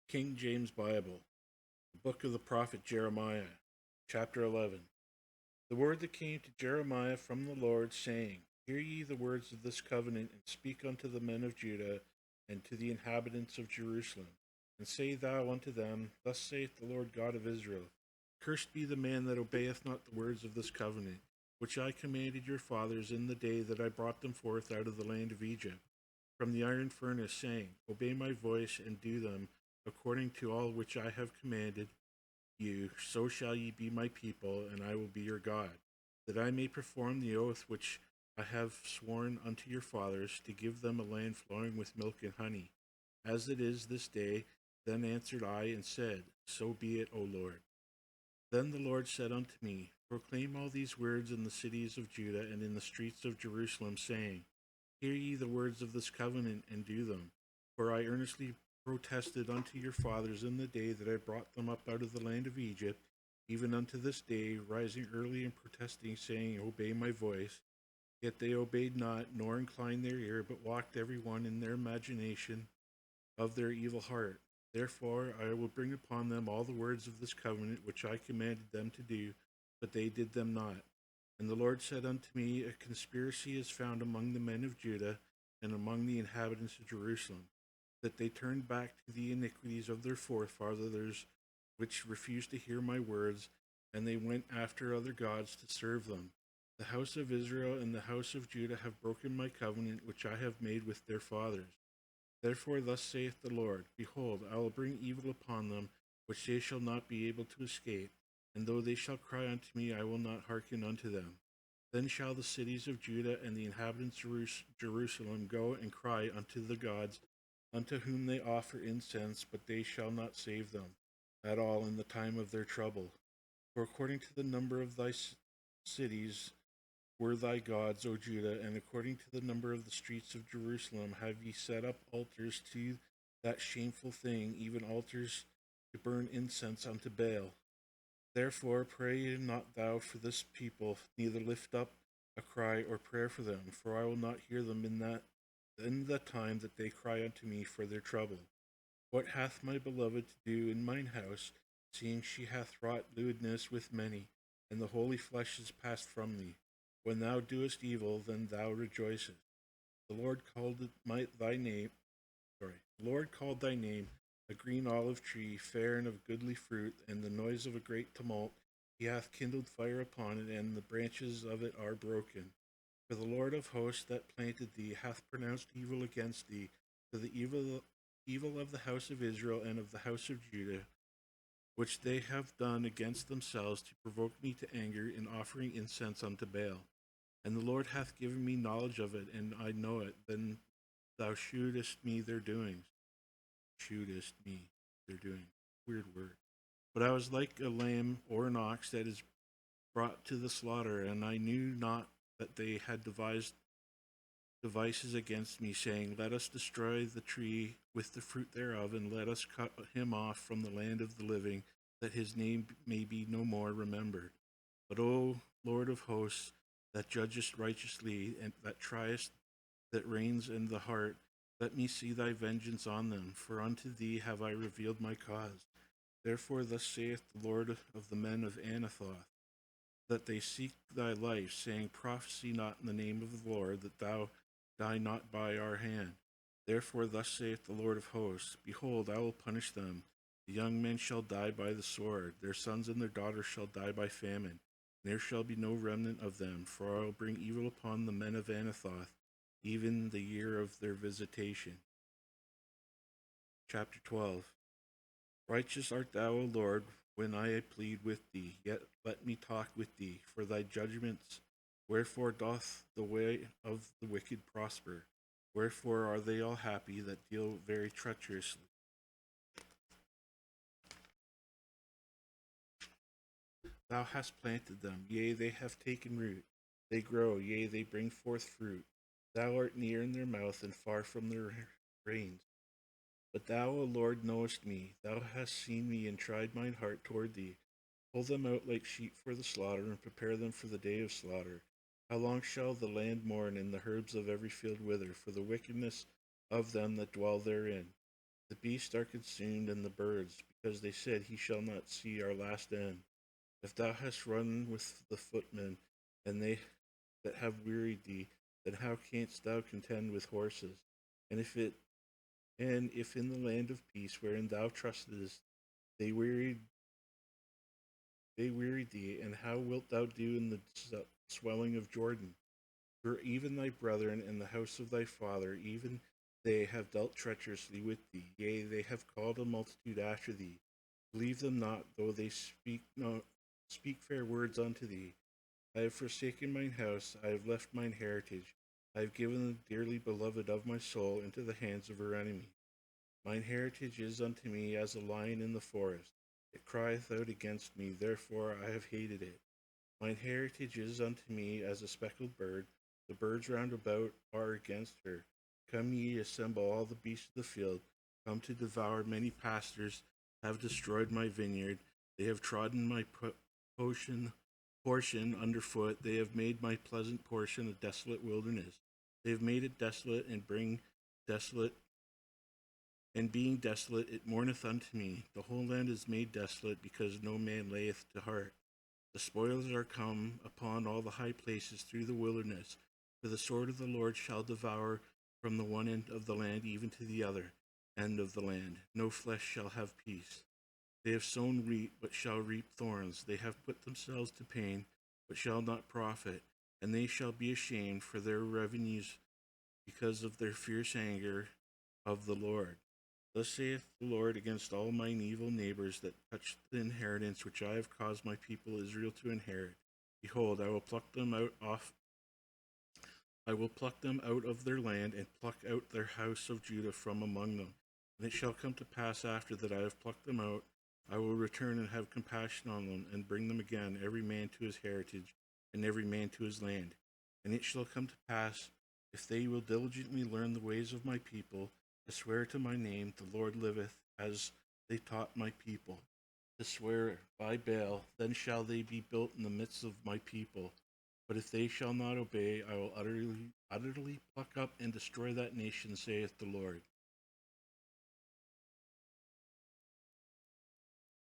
King James Bible, the book of the prophet Jeremiah, chapter 11. The word that came to Jeremiah from the Lord, saying, Hear ye the words of this covenant, and speak unto the men of Judah, and to the inhabitants of Jerusalem. And say thou unto them, Thus saith the Lord God of Israel, Cursed be the man that obeyeth not the words of this covenant, which I commanded your fathers in the day that I brought them forth out of the land of Egypt, from the iron furnace, saying, Obey my voice, and do them according to all which I have commanded you, so shall ye be my people, and I will be your God, that I may perform the oath which I have sworn unto your fathers, to give them a land flowing with milk and honey, as it is this day. Then answered I and said, So be it, O Lord. Then the Lord said unto me, Proclaim all these words in the cities of Judah and in the streets of Jerusalem, saying, Hear ye the words of this covenant, and do them. For I earnestly protested unto your fathers in the day that I brought them up out of the land of Egypt, even unto this day, rising early and protesting, saying, Obey my voice. Yet they obeyed not, nor inclined their ear, but walked every one in their imagination of their evil heart. Therefore I will bring upon them all the words of this covenant which I commanded them to do, but they did them not. And the Lord said unto me, A conspiracy is found among the men of Judah and among the inhabitants of Jerusalem, that they turned back to the iniquities of their forefathers, which refused to hear my words, and they went after other gods to serve them. The house of Israel and the house of Judah have broken my covenant which I have made with their fathers. Therefore thus saith the Lord, Behold, I will bring evil upon them, which they shall not be able to escape, and though they shall cry unto me, I will not hearken unto them. Then shall the cities of Judah and the inhabitants of Jerusalem go and cry unto the gods, unto whom they offer incense, but they shall not save them at all in the time of their trouble. For according to the number of thy cities were thy gods, O Judah, and according to the number of the streets of Jerusalem have ye set up altars to that shameful thing, even altars to burn incense unto Baal. Therefore pray not thou for this people, neither lift up a cry or prayer for them, for I will not hear them in the time that they cry unto me for their trouble. What hath my beloved to do in mine house, seeing she hath wrought lewdness with many, and the holy flesh is passed from thee? When thou doest evil, then thou rejoicest. The Lord called thy name. The Lord called thy name a green olive tree, fair and of goodly fruit, and the noise of a great tumult. He hath kindled fire upon it, and the branches of it are broken. For the Lord of hosts that planted thee hath pronounced evil against thee, for the evil of the house of Israel and of the house of Judah, which they have done against themselves to provoke me to anger in offering incense unto Baal. And the Lord hath given me knowledge of it, and I know it. Then thou shewedest me their doings. Shewedest me their doings. Weird word. But I was like a lamb or an ox that is brought to the slaughter, and I knew not that they had devised devices against me, saying, Let us destroy the tree with the fruit thereof, and let us cut him off from the land of the living, that his name may be no more remembered. But, O Lord of hosts, that judgest righteously, and that triest that reigns in the heart, let me see thy vengeance on them, for unto thee have I revealed my cause. Therefore thus saith the Lord of the men of Anathoth, that they seek thy life, saying, Prophesy not in the name of the Lord, that thou die not by our hand. Therefore thus saith the Lord of hosts, Behold, I will punish them. The young men shall die by the sword, their sons and their daughters shall die by famine. There shall be no remnant of them, for I will bring evil upon the men of Anathoth, even the year of their visitation. Chapter 12. Righteous art thou, O Lord, when I plead with thee, yet let me talk with thee, for thy judgments. Wherefore doth the way of the wicked prosper? Wherefore are they all happy that deal very treacherously? Thou hast planted them, yea, they have taken root. They grow, yea, they bring forth fruit. Thou art near in their mouth and far from their reins. But thou, O Lord, knowest me. Thou hast seen me and tried mine heart toward thee. Pull them out like sheep for the slaughter, and prepare them for the day of slaughter. How long shall the land mourn, and the herbs of every field wither, for the wickedness of them that dwell therein? The beasts are consumed, and the birds, because they said, He shall not see our last end. If thou hast run with the footmen, and they that have wearied thee, then how canst thou contend with horses? And if in the land of peace wherein thou trustest they wearied thee, and how wilt thou do in the swelling of Jordan? For even thy brethren and the house of thy father, even they have dealt treacherously with thee. Yea, they have called a multitude after thee. Believe them not, though they speak fair words unto thee. I have forsaken mine house, I have left mine heritage. I have given the dearly beloved of my soul into the hands of her enemy. Mine heritage is unto me as a lion in the forest. It crieth out against me, therefore I have hated it. Mine heritage is unto me as a speckled bird. The birds round about are against her. Come ye, assemble all the beasts of the field. Come to devour. Many pastors have destroyed my vineyard. They have trodden my portion underfoot. They have made my pleasant portion a desolate wilderness. They have made it desolate and bring desolate, and being desolate, it mourneth unto me. The whole land is made desolate, because no man layeth to heart. The spoils are come upon all the high places through the wilderness, for the sword of the Lord shall devour from the one end of the land even to the other end of the land. No flesh shall have peace. They have sown wheat, but shall reap thorns. They have put themselves to pain, but shall not profit. And they shall be ashamed for their revenues because of their fierce anger of the Lord. Thus saith the Lord against all mine evil neighbors that touch the inheritance which I have caused my people Israel to inherit. Behold, I will pluck them out of their land, and pluck out their house of Judah from among them. And it shall come to pass after that I have plucked them out, I will return and have compassion on them, and bring them again, every man to his heritage, and every man to his land. And it shall come to pass, if they will diligently learn the ways of my people, to swear to my name, the Lord liveth, as they taught my people, to swear by Baal, then shall they be built in the midst of my people. But if they shall not obey, I will utterly pluck up and destroy that nation, saith the Lord.